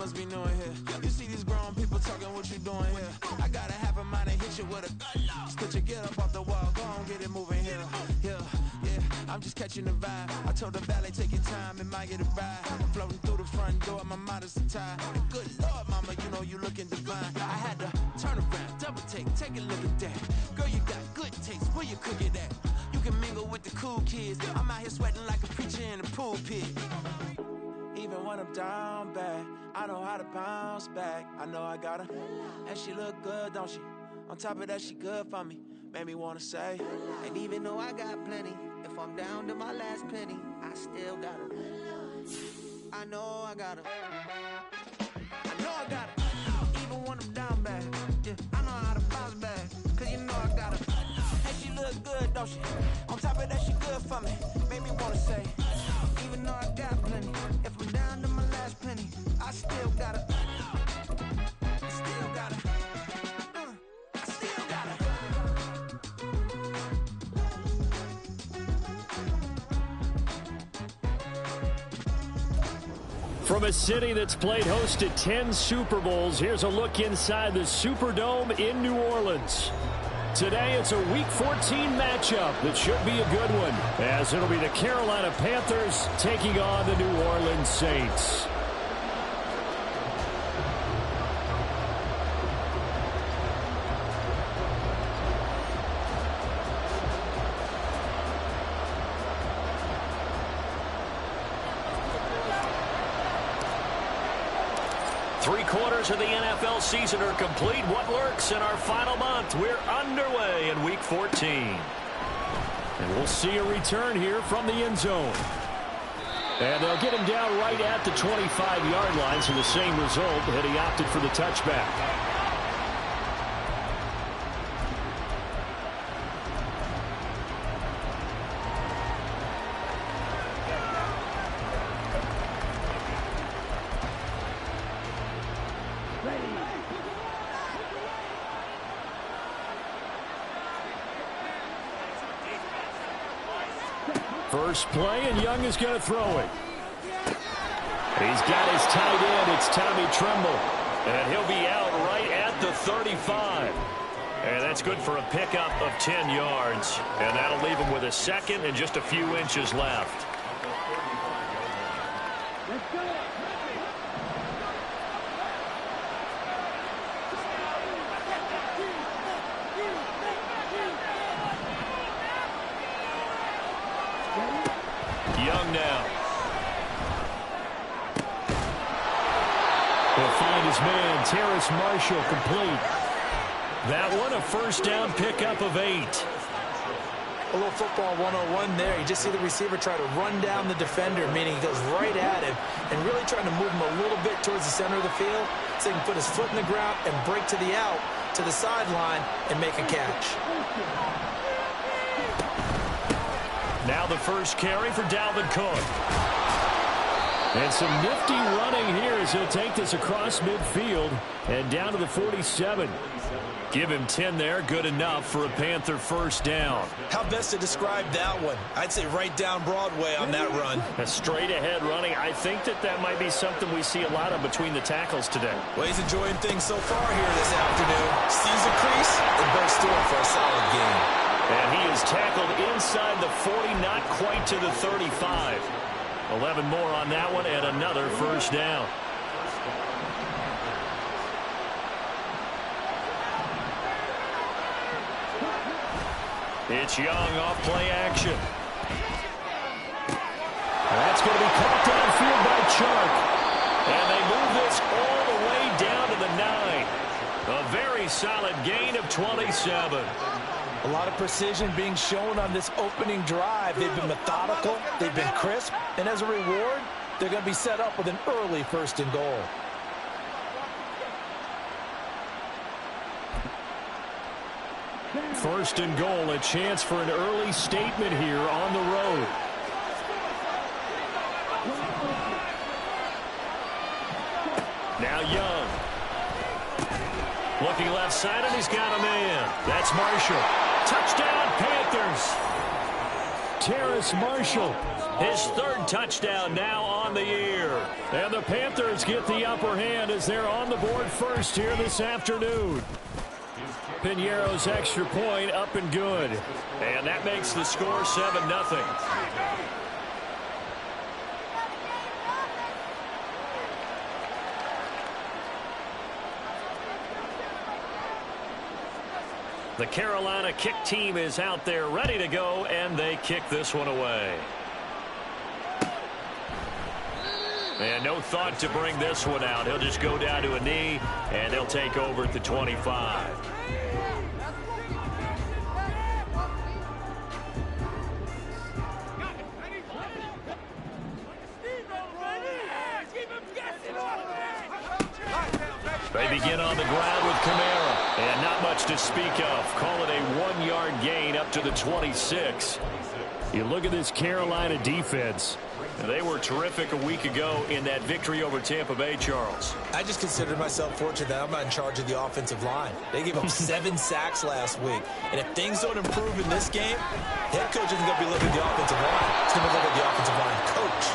must be new in here. You see these grown people talking, what you doing here? I got a half a mind to hit you with a put your get up off the wall, go on, get it moving here. Yeah, I'm just catching the vibe. I told the valet, take your time, it might get a ride. Floating through the front door, my modest attire. Good Lord, mama, you know you looking divine. I had to turn around, double take a look at that. Girl, you got good taste, where you cook it at? You can mingle with the cool kids. I'm out here sweating like a preacher in a pool pit. Even when I'm down bad, I know how to bounce back. I know I got her, and she look good, don't she? On top of that, she good for me. Made me wanna say, and even though I got plenty, if I'm down to my last penny, I still got her. I know I got her. I know I got her. Even when I'm down bad, yeah, I know how to bounce back. Cause you know I got her. And she look good, don't she? On top of that, she good for me. Made me wanna say, even though I got plenty, if I'm down to my last penny, I still got her. I still got her. I still got her. From a city that's played host to 10 Super Bowls, here's a look inside the Superdome in New Orleans. Today, it's a Week 14 matchup that should be a good one, as it'll be the Carolina Panthers taking on the New Orleans Saints. Three-quarters of the NFL season are complete. What lurks in our final month? We're underway in Week 14. And we'll see a return here from the end zone. And they'll get him down right at the 25-yard line, so the same result had he opted for the touchback. First play, and Young is going to throw it. He's got his tight end. It's Tommy Tremble. And he'll be out right at the 35. And that's good for a pickup of 10 yards. And that'll leave him with a second and just a few inches left. Let's go. Young now. He'll find his man, Terrace Marshall, complete. That one, a first down pickup of 8. A little football 101 there. You just see the receiver try to run down the defender, meaning he goes right at him and really trying to move him a little bit towards the center of the field so he can put his foot in the ground and break to the out, to the sideline, and make a catch. Now the first carry for Dalvin Cook. And some nifty running here as he'll take this across midfield and down to the 47. Give him 10 there, good enough for a Panther first down. How best to describe that one? I'd say right down Broadway on that run. A straight ahead running. I think that might be something we see a lot of between the tackles today. Well, he's enjoying things so far here this afternoon. Sees a crease and bursts through it for a solid game. And he is tackled inside the 40, not quite to the 35. 11 more on that one and another first down. It's Young off play action. That's going to be caught downfield by Chark. And they move this all the way down to the 9. A very solid gain of 27. A lot of precision being shown on this opening drive. They've been methodical, they've been crisp, and as a reward, they're going to be set up with an early first and goal. First and goal, a chance for an early statement here on the road. Now Young. Looking left side, and he's got a man. That's Marshall. Touchdown, Panthers. Terrace Marshall. His third touchdown now on the year. And the Panthers get the upper hand as they're on the board first here this afternoon. Piñeiro's extra point up and good. And that makes the score 7-0. The Carolina kick team is out there ready to go, and they kick this one away. And no thought to bring this one out. He'll just go down to a knee, and they'll take over at the 25. They begin on the ground with Kamara. And not much to speak of. Call it a 1-yard gain up to the 26. You look at this Carolina defense. They were terrific a week ago in that victory over Tampa Bay, Charles. I just consider myself fortunate that I'm not in charge of the offensive line. They gave up 7 sacks last week. And if things don't improve in this game, head coach isn't going to be looking at the offensive line. He's going to look at the offensive line coach.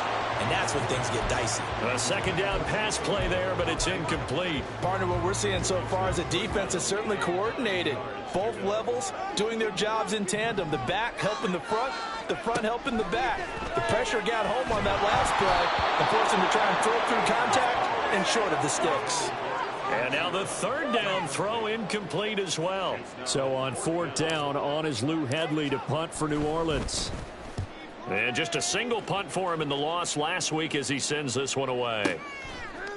And that's when things get dicey. A second down pass play there, but it's incomplete. Partner, what we're seeing so far is the defense is certainly coordinated. Both levels doing their jobs in tandem. The back helping the front helping the back. The pressure got home on that last play and forced him to try and throw through contact and short of the sticks. And now the third down throw incomplete as well. So on fourth down, on is Lou Hedley to punt for New Orleans. And just a single punt for him in the loss last week as he sends this one away.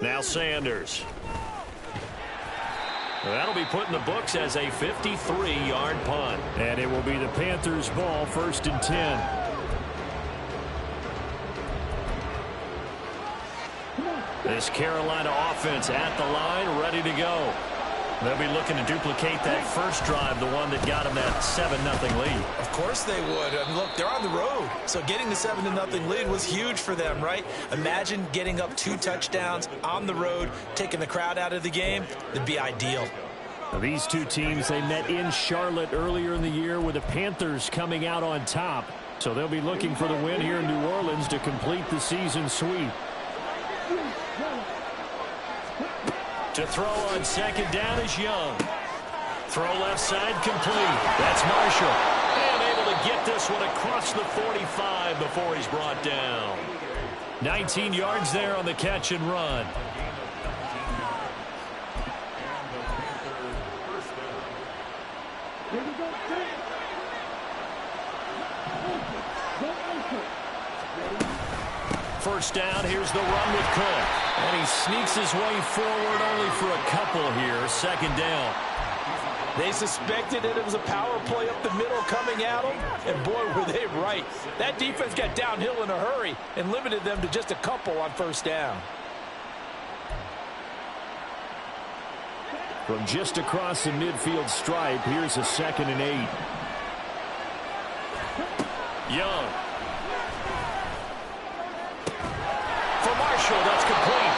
Now Sanders. That'll be put in the books as a 53-yard punt. And it will be the Panthers' ball, 1st and 10. This Carolina offense at the line, ready to go. They'll be looking to duplicate that first drive, the one that got them that 7-0 lead. Of course they would. I mean, look, they're on the road. So getting the 7-0 lead was huge for them, right? Imagine getting up 2 touchdowns on the road, taking the crowd out of the game. That'd be ideal. Now, these two teams, they met in Charlotte earlier in the year with the Panthers coming out on top. So they'll be looking for the win here in New Orleans to complete the season sweep. To throw on second down is Young. Throw left side complete. That's Marshall. And able to get this one across the 45 before he's brought down. 19 yards there on the catch and run. First down, here's the run with Cook. And he sneaks his way forward only for a couple here. Second down. They suspected that it was a power play up the middle coming at them, and boy, were they right. That defense got downhill in a hurry and limited them to just a couple on first down. From just across the midfield stripe, here's a 2nd and 8. Young. For Marshall, that's complete.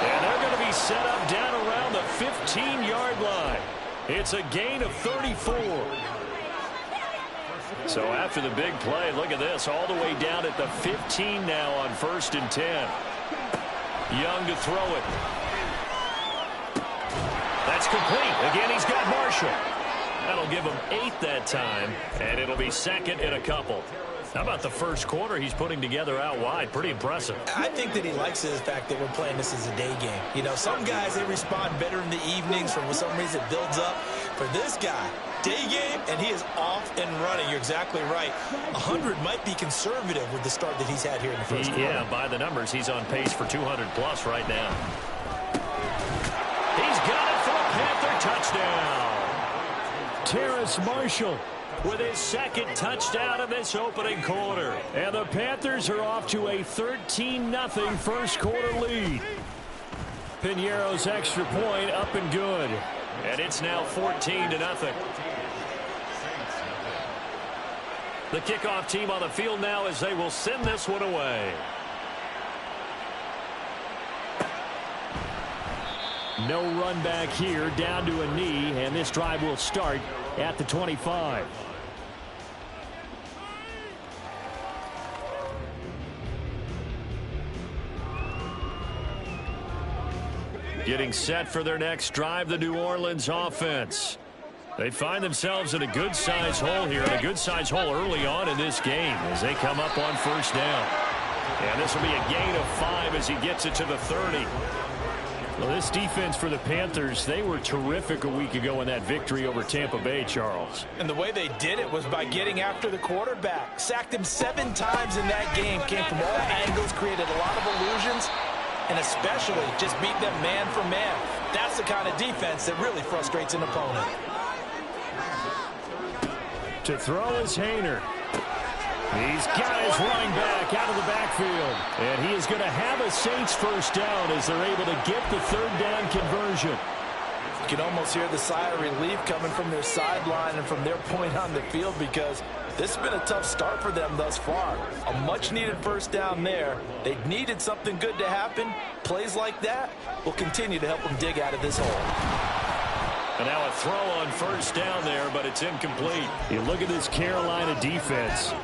And they're going to be set up down around the 15-yard line. It's a gain of 34. So after the big play, look at this, all the way down at the 15 now on 1st and 10. Young to throw it. That's complete. Again, he's got Marshall. That'll give him 8 that time, and it'll be 2nd and a couple. How about the first quarter he's putting together out wide? Pretty impressive. I think that he likes the fact that we're playing this as a day game. You know, some guys, they respond better in the evenings. For some reason, it builds up. For this guy, day game, and he is off and running. You're exactly right. 100 might be conservative with the start that he's had here in the first quarter. Yeah, by the numbers, he's on pace for 200-plus right now. He's got it for a Panther touchdown. Terrace Marshall with his 2nd touchdown of this opening quarter. And the Panthers are off to a 13-0 first quarter lead. Piñeiro's extra point up and good. And it's now 14-0. The kickoff team on the field now as they will send this one away. No run back here, down to a knee, and this drive will start at the 25. Getting set for their next drive, the New Orleans offense. They find themselves in a good-sized hole here, and a good-sized hole early on in this game as they come up on first down. And this will be a gain of 5 as he gets it to the 30. Well, this defense for the Panthers, they were terrific a week ago in that victory over Tampa Bay, Charles. And the way they did it was by getting after the quarterback. Sacked him 7 times in that game. Came from all angles, created a lot of illusions, and especially just beat them man for man. That's the kind of defense that really frustrates an opponent. To throw is Haener. He's got his running back out of the backfield. And he is going to have a Saints first down as they're able to get the third down conversion. You can almost hear the sigh of relief coming from their sideline and from their point on the field, because this has been a tough start for them thus far. A much-needed first down there. They needed something good to happen. Plays like that will continue to help them dig out of this hole. And now a throw on first down there, but it's incomplete. You look at this Carolina defense.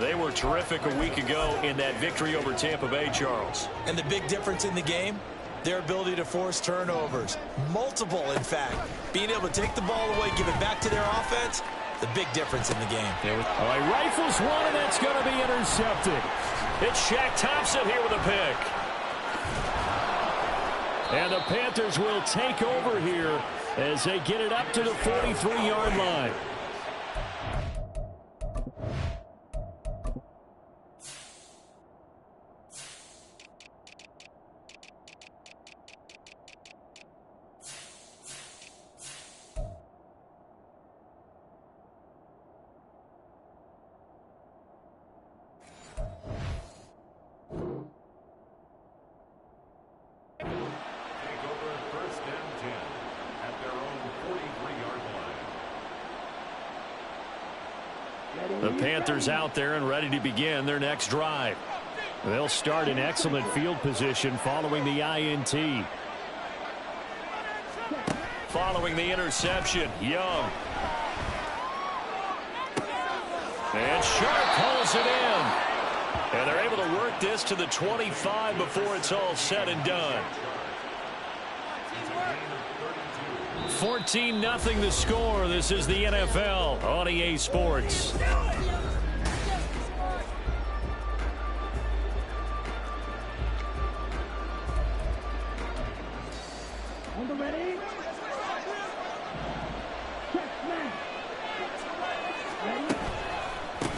They were terrific a week ago in that victory over Tampa Bay, Charles. And the big difference in the game, their ability to force turnovers. Multiple, in fact. Being able to take the ball away, give it back to their offense, the big difference in the game. All right, rifles one, and that's going to be intercepted. It's Shaq Thompson here with a pick. And the Panthers will take over here as they get it up to the 43-yard line. The Panthers out there and ready to begin their next drive. They'll start in excellent field position following the INT. Following the interception, Young. And Sharp pulls it in. And they're able to work this to the 25 before it's all said and done. 14-0 the score. This is the NFL on EA Sports.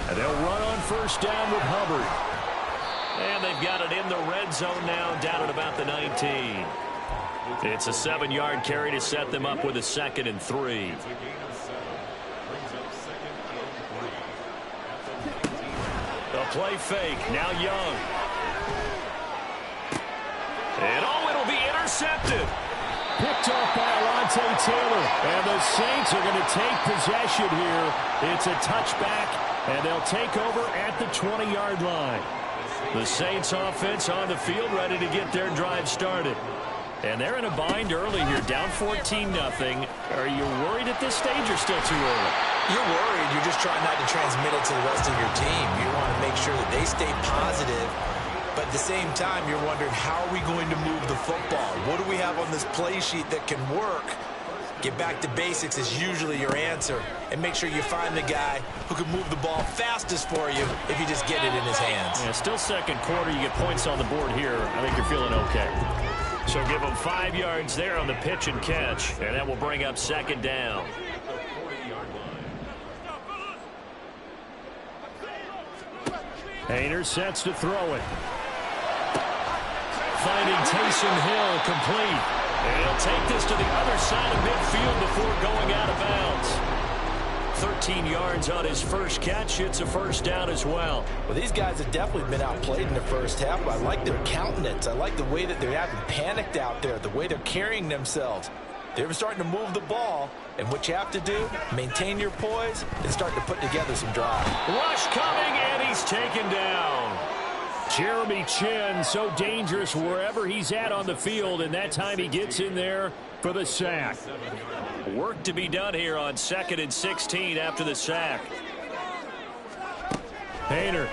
And they'll run on first down with Hubbard. And they've got it in the red zone now, down at about the 19. It's a 7-yard carry to set them up with a 2nd and 3. A play fake. Now Young. And it'll be intercepted. Picked off by Alontae Taylor. And the Saints are going to take possession here. It's a touchback, and they'll take over at the 20-yard line. The Saints offense on the field ready to get their drive started. And they're in a bind early here, down 14-0. Are you worried at this stage or still too early? You're worried. You're just trying not to transmit it to the rest of your team. You want to make sure that they stay positive. But at the same time, you're wondering, how are we going to move the football? What do we have on this play sheet that can work? Get back to basics is usually your answer. And make sure you find the guy who can move the ball fastest for you if you just get it in his hands. Yeah, still second quarter. You get points on the board here. I think you're feeling okay. So give them 5 yards there on the pitch and catch. And that will bring up 2nd down. Haener sets to throw it. Finding Taysom Hill complete. And he'll take this to the other side of midfield before going out of bounds. 13 yards on his first catch. It's a first down as well. Well, these guys have definitely been outplayed in the first half. But I like their countenance. I like the way that they haven't panicked out there, the way they're carrying themselves. They're starting to move the ball. And what you have to do, maintain your poise and start to put together some drive. Rush coming, and he's taken down. Jeremy Chinn, so dangerous wherever he's at on the field, and that time he gets in there for the sack. Work to be done here on 2nd and 16 after the sack. Haener.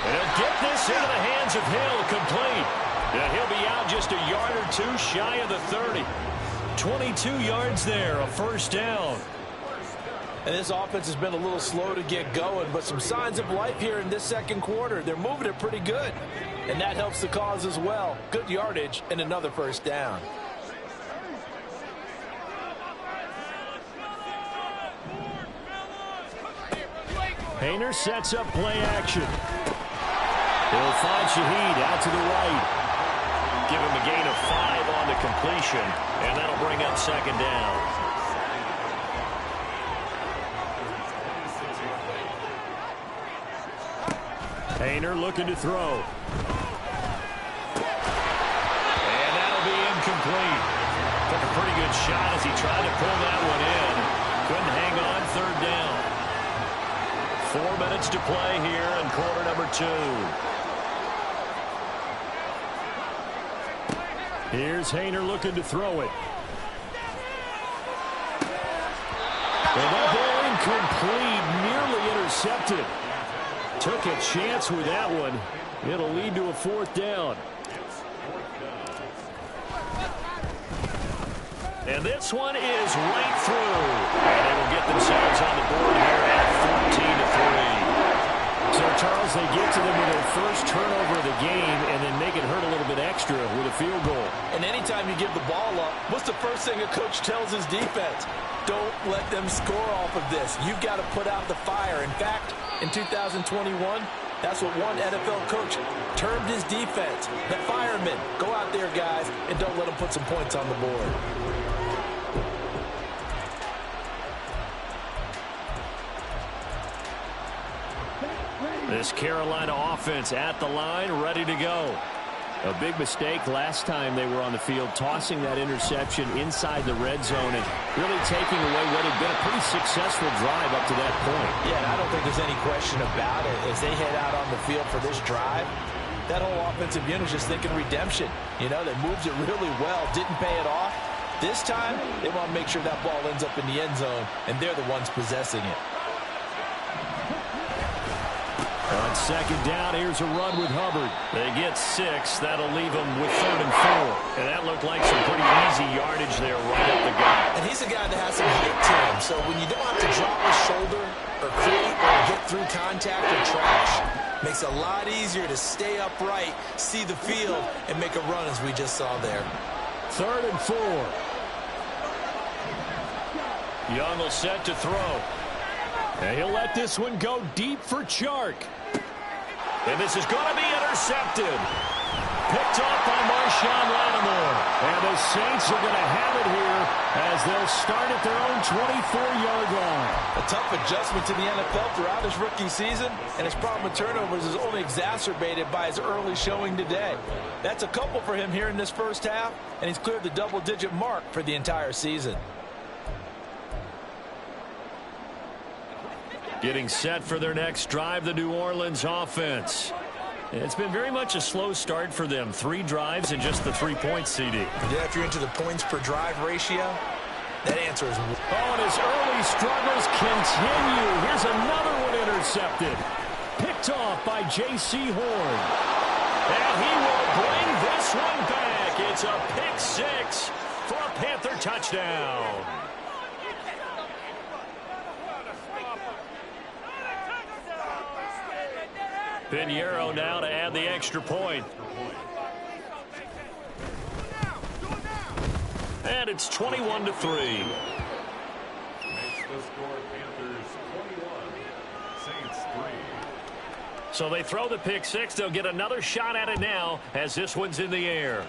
And he'll get this into the hands of Hill, complete. And he'll be out just a yard or two shy of the 30. 22 yards there, a first down. And this offense has been a little slow to get going, but some signs of life here in this second quarter. They're moving it pretty good, and that helps the cause as well. Good yardage and another first down. Haener sets up play action. He'll find Shaheed out to the right. Give him a gain of 5 on the completion, and that'll bring up second down. Haener looking to throw. And that'll be incomplete. Took a pretty good shot as he tried to pull that one in. Couldn't hang on, third down. 4 minutes to play here in quarter number 2. Here's Haener looking to throw it. And that ball incomplete, nearly intercepted. Took a chance with that one. It'll lead to a fourth down. And this one is right through. And they will get themselves on the board here at 14-3. So, Charles, they get to them with their first turnover of the game and then make it hurt a little bit extra with a field goal. And anytime you give the ball up, what's the first thing a coach tells his defense? Don't let them score off of this. You've got to put out the fire. In fact, in 2021, that's what one NFL coach termed his defense. The firemen. Go out there, guys, and don't let them put some points on the board. This Carolina offense at the line, ready to go. A big mistake last time they were on the field, tossing that interception inside the red zone and really taking away what had been a pretty successful drive up to that point. Yeah, and I don't think there's any question about it. As they head out on the field for this drive, that whole offensive unit is just thinking redemption. You know, they moved it really well, didn't pay it off. This time, they want to make sure that ball ends up in the end zone, and they're the ones possessing it. On second down, here's a run with Hubbard. They get 6. That'll leave them with 3rd and 4. And that looked like some pretty easy yardage there right up the gut. And he's a guy that has some height to him. So when you don't have to drop a shoulder or create or get through contact or trash, makes it a lot easier to stay upright, see the field, and make a run as we just saw there. 3rd and 4. Young will set to throw. And he'll let this one go deep for Chark. And this is going to be intercepted. Picked off by Marshawn Lattimore. And the Saints are going to have it here as they'll start at their own 24-yard line. A tough adjustment to the NFL throughout his rookie season, and his problem with turnovers is only exacerbated by his early showing today. That's a couple for him here in this first half, and he's cleared the double-digit mark for the entire season. Getting set for their next drive, the New Orleans offense. It's been very much a slow start for them. 3 drives and just the 3 points, CD. Yeah, if you're into the points per drive ratio, that answer is... Oh, and his early struggles continue. Here's another one intercepted. Picked off by J.C. Horn. And he will bring this one back. It's a pick 6 for a Panther touchdown. Pinheiro now to add the extra point. And it's 21-3. So they throw the pick 6. They'll get another shot at it now as this one's in the air.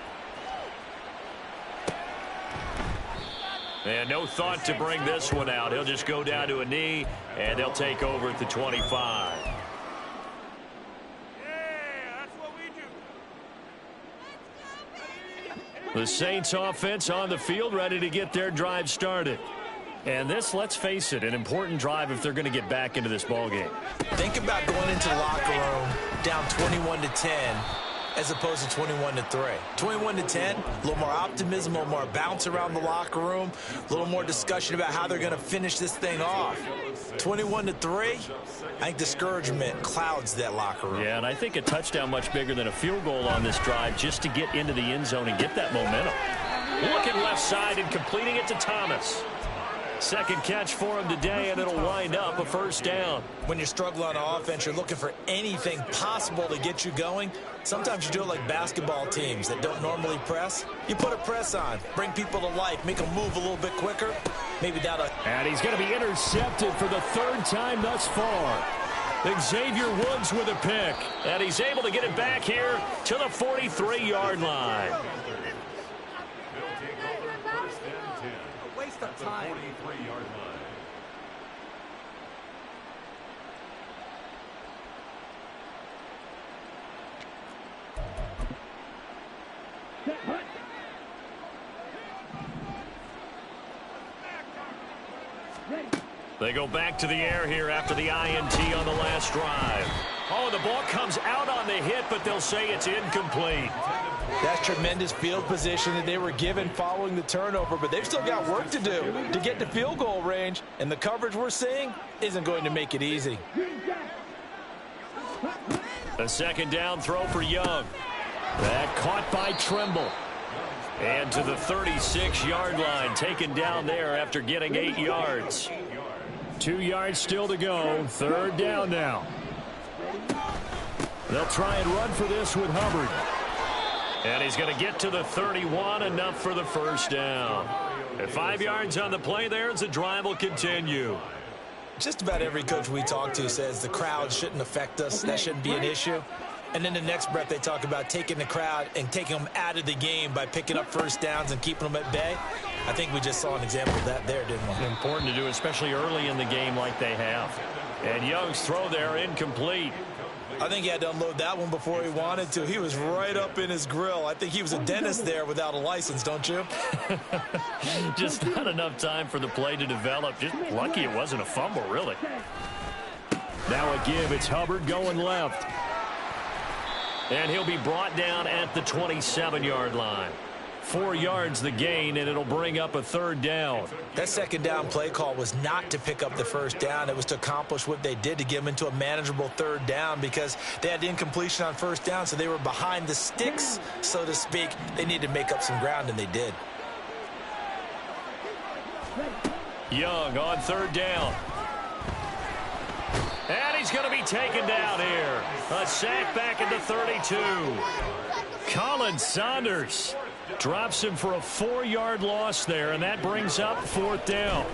And no thought to bring this one out. He'll just go down to a knee, and they'll take over at the 25. The Saints offense on the field, ready to get their drive started. And this, let's face it, an important drive if they're going to get back into this ballgame. Think about going into the locker room down 21-10 as opposed to 21-3. 21-10, a little more optimism, a little more bounce around the locker room, a little more discussion about how they're going to finish this thing off. 21-3. I think discouragement clouds that locker room. Yeah, and I think a touchdown much bigger than a field goal on this drive just to get into the end zone and get that momentum. Looking left side and completing it to Thomas. Second catch for him today, and it'll wind up a first down. When you struggle on offense, you're looking for anything possible to get you going. Sometimes you do it like basketball teams that don't normally press. You put a press on, bring people to life, make them move a little bit quicker. Maybe that'll... And he's going to be intercepted for the third time thus far. Xavier Woods with a pick. And he's able to get it back here to the 43-yard line. Waste of time. 43-yard line. They go back to the air here after the INT on the last drive. Oh, the ball comes out on the hit, but they'll say it's incomplete. That's tremendous field position that they were given following the turnover, but they've still got work to do to get to field goal range, and the coverage we're seeing isn't going to make it easy. A second down throw for Young. That caught by Trimble. And to the 36-yard line, taken down there after getting 8 yards. 2 yards still to go. Third down now. They'll try and run for this with Hubbard. And he's going to get to the 31, enough for the first down. At 5 yards on the play there as the drive will continue. Just about every coach we talk to says the crowd shouldn't affect us. That shouldn't be an issue. And then the next breath they talk about taking the crowd and taking them out of the game by picking up first downs and keeping them at bay. I think we just saw an example of that there, didn't we? Important to do, especially early in the game like they have. And Young's throw there incomplete. I think he had to unload that one before he wanted to. He was right up in his grill. I think he was a dentist there without a license, don't you? Just not enough time for the play to develop. Just lucky it wasn't a fumble, really. Now a give. It's Hubbard going left. And he'll be brought down at the 27-yard line. 4 yards the gain, and it'll bring up a third down. That second down play call was not to pick up the first down. It was to accomplish what they did, to get them into a manageable third down, because they had incompletion on first down, so they were behind the sticks, so to speak. They needed to make up some ground, and they did. Young on third down. And he's going to be taken down here. A sack back at the 32. Colin Saunders drops him for a 4-yard loss there, and that brings up fourth down.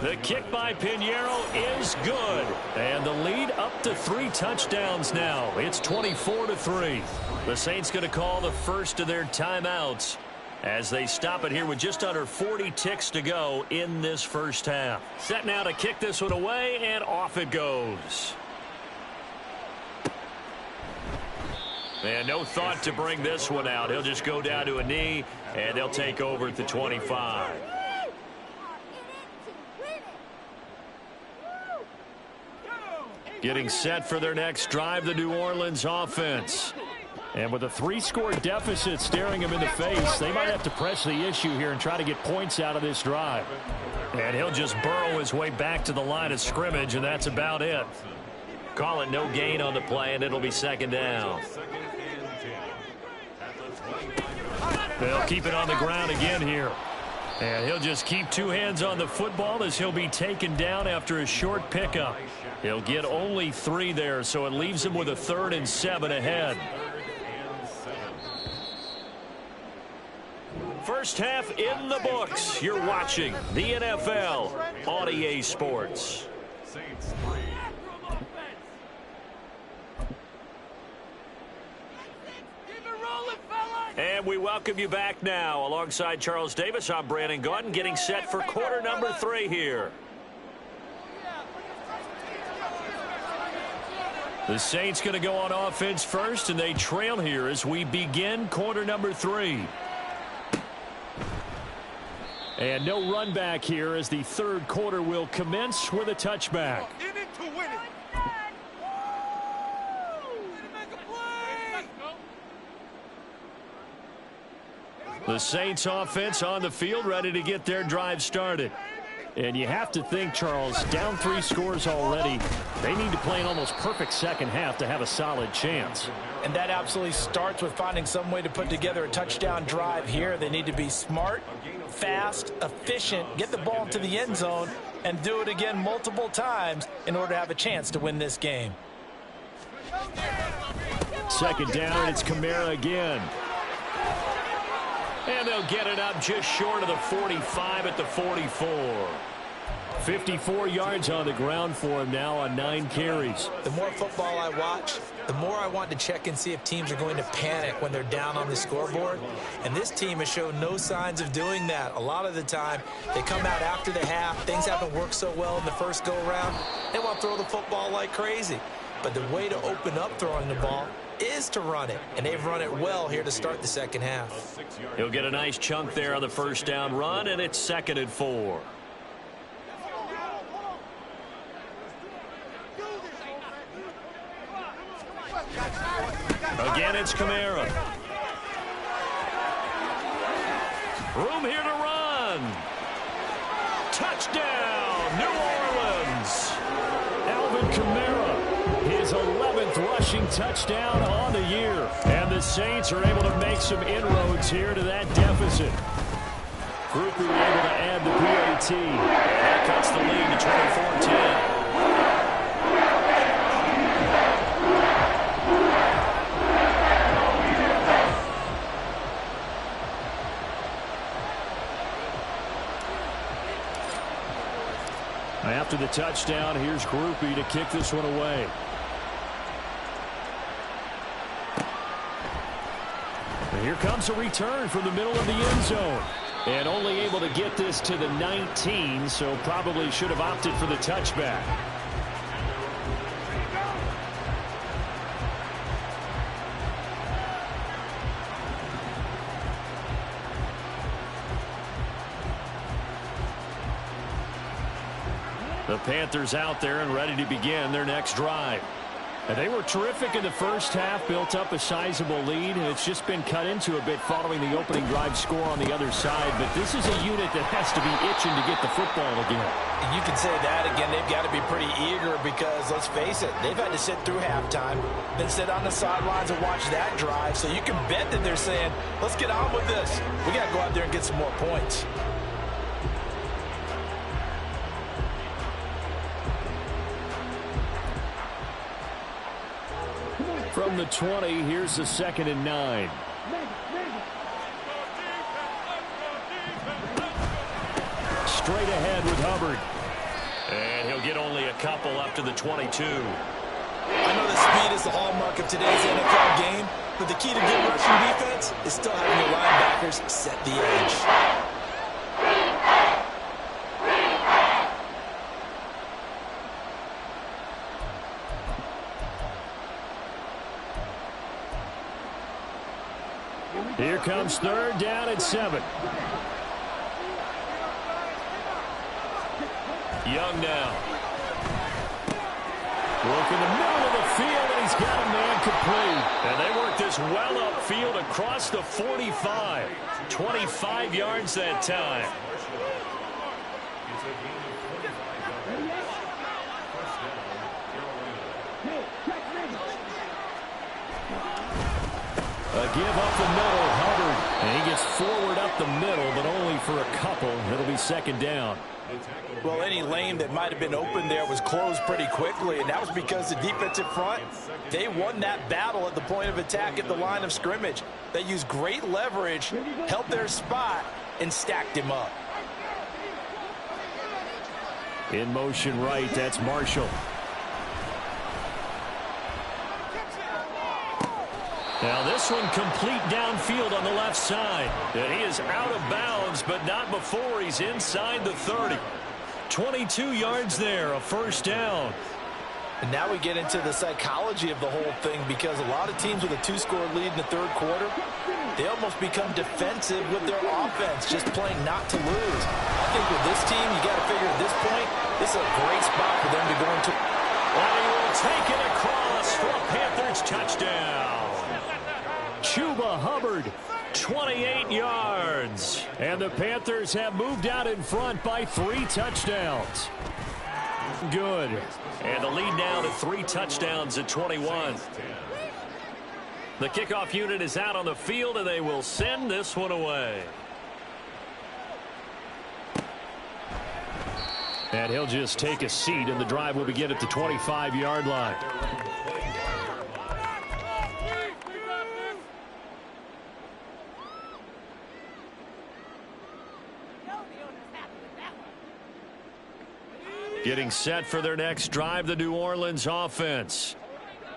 The kick by Pinheiro is good, and the lead up to 3 touchdowns now. It's 24-3. The Saints going to call the first of their timeouts as they stop it here with just under 40 ticks to go in this first half. Set now to kick this one away, and off it goes. And no thought to bring this one out. He'll just go down to a knee, and they'll take over at the 25. Getting set for their next drive, the New Orleans offense. And with a 3-score deficit staring them in the face, they might have to press the issue here and try to get points out of this drive. And he'll just burrow his way back to the line of scrimmage, and that's about it. Call it no gain on the play, and it'll be second down. They'll keep it on the ground again here. And he'll just keep 2 hands on the football as he'll be taken down after a short pickup. He'll get only 3 there, so it leaves him with a 3rd and 7 ahead. First half in the books. You're watching the NFL on EA Sports. And we welcome you back now. Alongside Charles Davis, I'm Brandon Gaudin, getting set for quarter number 3 here. The Saints going to go on offense first, and they trail here as we begin quarter number 3. And no run back here as the third quarter will commence with a touchback. In it to win it. The Saints offense on the field, ready to get their drive started. And you have to think, Charles, down 3 scores already. They need to play an almost perfect second half to have a solid chance. And that absolutely starts with finding some way to put together a touchdown drive here. They need to be smart, fast, efficient, get the ball to the end zone, and do it again multiple times in order to have a chance to win this game. Second down, and it's Kamara again. And they'll get it up just short of the 45 at the 44. 54 yards on the ground for him now on 9 carries. The more football I watch, the more I want to check and see if teams are going to panic when they're down on the scoreboard. And this team has shown no signs of doing that. A lot of the time, they come out after the half. Things haven't worked so well in the first go-around. They want to throw the football like crazy. But the way to open up throwing the ball is to run it. And they've run it well here to start the second half. He'll get a nice chunk there on the first down run, and it's 2nd and 4. Again, it's Kamara. Room here to run. Touchdown, New Orleans. Alvin Kamara, his 11th rushing touchdown on the year. And the Saints are able to make some inroads here to that deficit. Groupie able to add the PAT. That cuts the lead to 24-10. After the touchdown, here's Groupie to kick this one away. And here comes a return from the middle of the end zone. And only able to get this to the 19, so probably should have opted for the touchback. The Panthers out there and ready to begin their next drive. And they were terrific in the first half, built up a sizable lead, and it's just been cut into a bit following the opening drive score on the other side. But this is a unit that has to be itching to get the football again. And you can say that again. They've got to be pretty eager because, let's face it, they've had to sit through halftime, then sit on the sidelines and watch that drive. So you can bet that they're saying, let's get on with this. We got to go out there and get some more points. From the 20, here's the 2nd and 9. Straight ahead with Hubbard. And he'll get only a couple up to the 22. I know that speed is the hallmark of today's NFL game, but the key to good rushing defense is still having your linebackers set the edge. Here comes 3rd down at 7. Young now. Work in the middle of the field, and he's got a man complete. And they work this well upfield across the 45. 25 yards that time. A give up the middle, Hubbard. And he gets forward up the middle, but only for a couple. It'll be 2nd down. Well, any lane that might have been open there was closed pretty quickly, and that was because the defensive front, they won that battle at the point of attack at the line of scrimmage. They used great leverage, held their spot, and stacked him up. In motion right, that's Marshall. Now this one complete downfield on the left side. And he is out of bounds, but not before he's inside the 30. 22 yards there, a 1st down. And now we get into the psychology of the whole thing, because a lot of teams with a 2-score lead in the 3rd quarter, they almost become defensive with their offense, just playing not to lose. I think with this team, you got to figure at this point, this is a great spot for them to go into. And he will take it across for a Panthers touchdown. Chuba Hubbard, 28 yards. And the Panthers have moved out in front by 3 touchdowns. Good. And the lead now to 3 touchdowns at 21. The kickoff unit is out on the field, and they will send this one away. And he'll just take a seat, and the drive will begin at the 25-yard line. Getting set for their next drive, the New Orleans offense.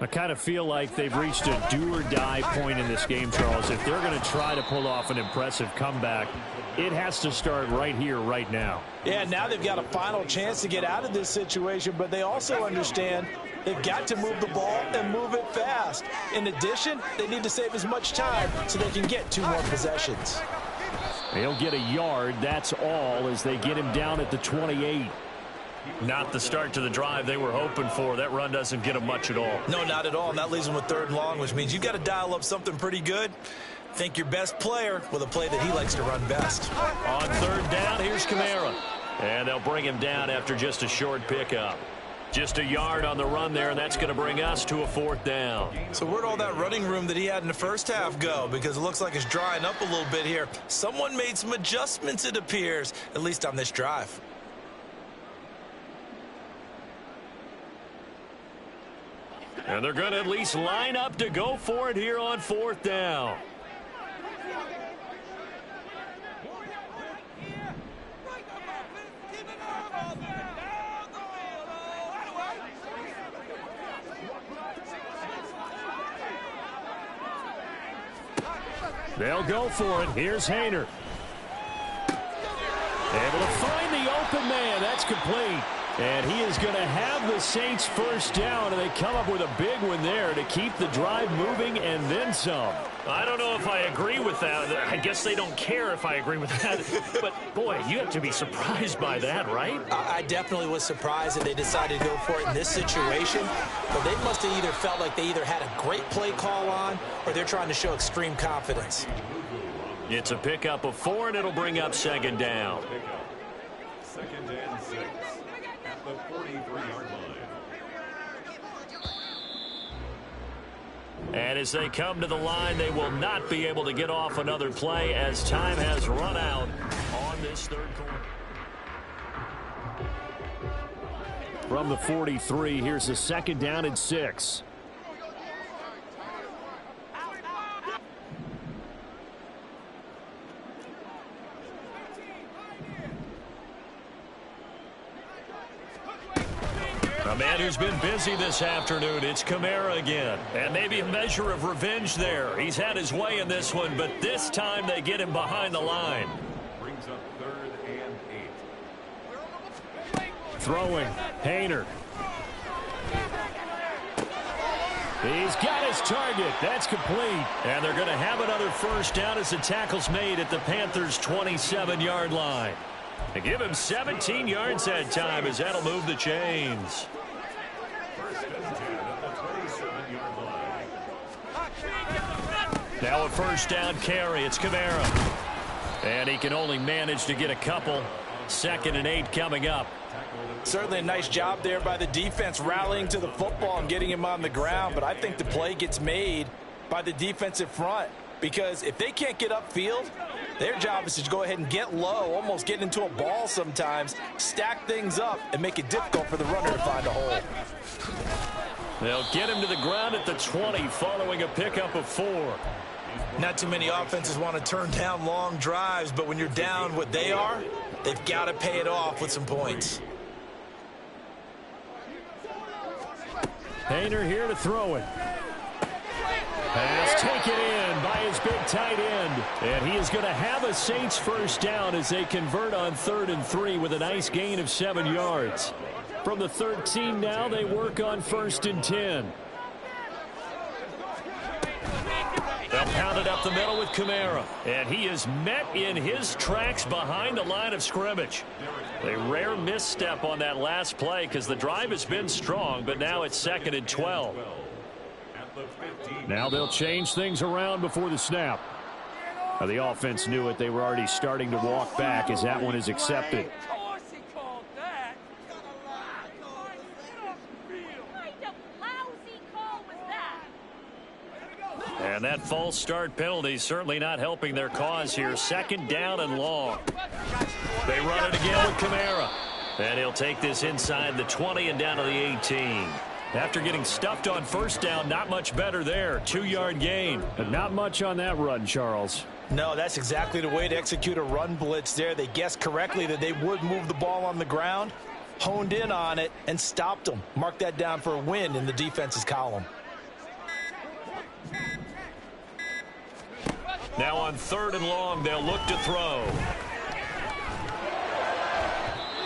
I kind of feel like they've reached a do-or-die point in this game, Charles. If they're going to try to pull off an impressive comeback, it has to start right here, right now. Yeah, now they've got a final chance to get out of this situation, but they also understand they've got to move the ball and move it fast. In addition, they need to save as much time so they can get 2 more possessions. They'll get a yard, that's all, as they get him down at the 28. Not the start to the drive they were hoping for. That run doesn't get them much at all. No, not at all. And that leaves them with 3rd and long, which means you've got to dial up something pretty good. Think your best player with a play that he likes to run best. On 3rd down, here's Kamara. And they'll bring him down after just a short pickup. Just a yard on the run there, and that's going to bring us to a 4th down. So where'd all that running room that he had in the first half go? Because it looks like it's drying up a little bit here. Someone made some adjustments, it appears, at least on this drive. And they're going to at least line up to go for it here on 4th down. They'll go for it. Here's Haener. Able to find the open man. That's complete. And he is going to have the Saints first down, and they come up with a big one there to keep the drive moving and then some. I don't know if I agree with that. I guess they don't care if I agree with that. But, boy, you have to be surprised by that, right? I definitely was surprised that they decided to go for it in this situation. But they must have either felt like they either had a great play call on or they're trying to show extreme confidence. It's a pickup of 4, and it'll bring up 2nd down. 2nd and 6 at the 43-yard line. And as they come to the line, they will not be able to get off another play as time has run out on this 3rd quarter. From the 43, here's a 2nd down and 6. A man who's been busy this afternoon, it's Kamara again. And maybe a measure of revenge there. He's had his way in this one, but this time they get him behind the line. Brings up 3rd and 8. Throwing, Haener. He's got his target. That's complete. And they're going to have another first down as the tackle's made at the Panthers' 27-yard line. They give him 17 yards that time as that'll move the chains. Now a first down carry. It's Kamara. And he can only manage to get a couple. 2nd and 8 coming up. Certainly a nice job there by the defense rallying to the football and getting him on the ground. But I think the play gets made by the defensive front. Because if they can't get upfield, their job is to go ahead and get low, almost get into a ball sometimes, stack things up, and make it difficult for the runner to find a hole. They'll get him to the ground at the 20 following a pickup of 4. Not too many offenses want to turn down long drives, but when you're down what they are, they've got to pay it off with some points. Haener here to throw it. Pass taken in by his big tight end. And he is going to have a Saints first down as they convert on 3rd and 3 with a nice gain of 7 yards. From the 13 now, they work on 1st and 10. They'll pound it up the middle with Kamara. And he is met in his tracks behind the line of scrimmage. A rare misstep on that last play because the drive has been strong, but now it's 2nd and 12. the 15. Now they'll change things around before the snap. Now the offense knew it. They were already starting to walk back as that one is accepted. And that false start penalty certainly not helping their cause here. 2nd down and long. They run it again with Kamara. And he'll take this inside the 20 and down to the 18. After getting stuffed on 1st down, not much better there. 2-yard gain. But not much on that run, Charles. No, that's exactly the way to execute a run blitz there. They guessed correctly that they would move the ball on the ground, honed in on it, and stopped them. Mark that down for a win in the defense's column. Now on 3rd and long, they'll look to throw.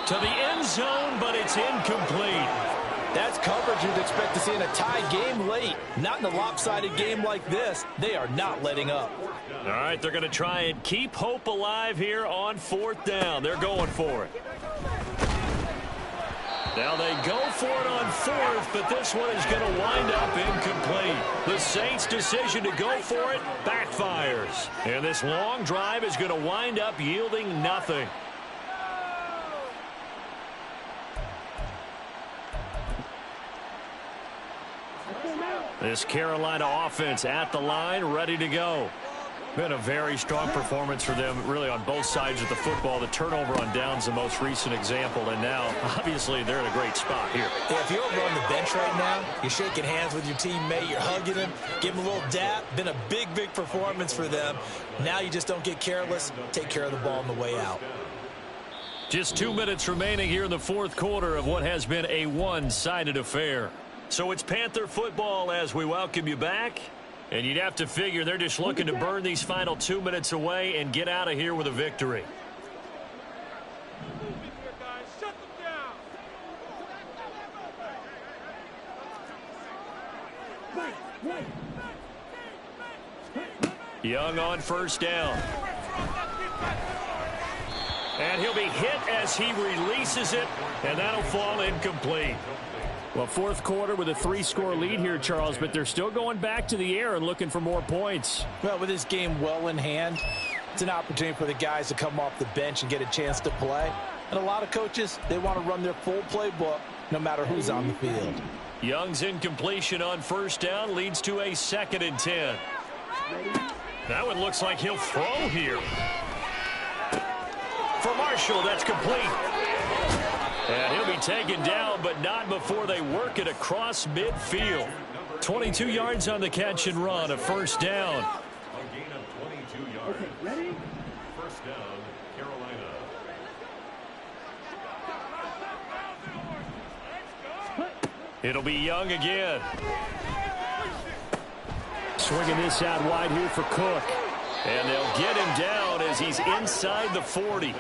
To the end zone, but it's incomplete. That's coverage you'd expect to see in a tie game late. Not in a lopsided game like this. They are not letting up. All right, they're going to try and keep hope alive here on 4th down. They're going for it. Now they go for it on 4th, but this one is going to wind up incomplete. The Saints' decision to go for it backfires. And this long drive is going to wind up yielding nothing. This Carolina offense at the line, ready to go. Been a very strong performance for them, really, on both sides of the football. The turnover on downs, the most recent example, and now, obviously, they're in a great spot here. Yeah, if you're over on the bench right now, you're shaking hands with your teammate, you're hugging him, give him a little dap. Been a big, big performance for them. Now you just don't get careless. Take care of the ball on the way out. Just 2 minutes remaining here in the 4th quarter of what has been a one-sided affair. So it's Panther football as we welcome you back. And you'd have to figure they're just looking to burn these final 2 minutes away and get out of here with a victory. Young on 1st down. And he'll be hit as he releases it, and that'll fall incomplete. Well, 4th quarter with a 3-score lead here, Charles, but they're still going back to the air and looking for more points. Well, with this game well in hand, it's an opportunity for the guys to come off the bench and get a chance to play. And a lot of coaches, they want to run their full playbook no matter who's on the field. Young's incompletion on 1st down leads to a 2nd and 10. That one looks like he'll throw here. For Marshall, that's complete. And he'll be taken down, but not before they work it across midfield. 22 yards on the catch and run, a 1st down. A gain of 22 yards. Ready? 1st down, Carolina. It'll be Young again. Swinging this out wide here for Cook. And they'll get him down as he's inside the 40.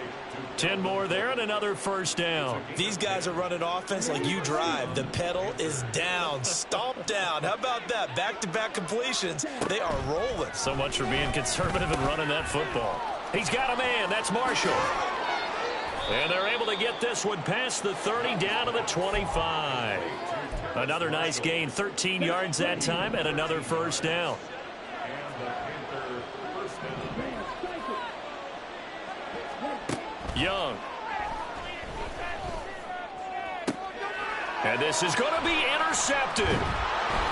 10 more there and another 1st down. These guys are running offense like you drive. The pedal is down, stomp down. How about that? Back-to-back completions. They are rolling. So much for being conservative and running that football. He's got a man. That's Marshall. And they're able to get this one past the 30 down to the 25. Another nice gain, 13 yards that time, and another 1st down. Young. And this is going to be intercepted.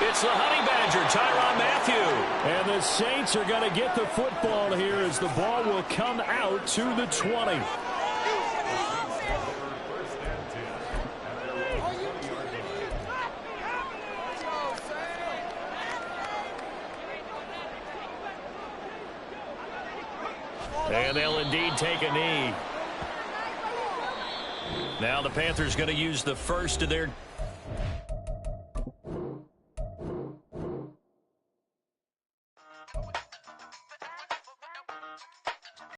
It's the Honey Badger, Tyrann Mathieu. And the Saints are going to get the football here as the ball will come out to the 20. And they'll indeed take a knee. Now the Panthers going to use the first of their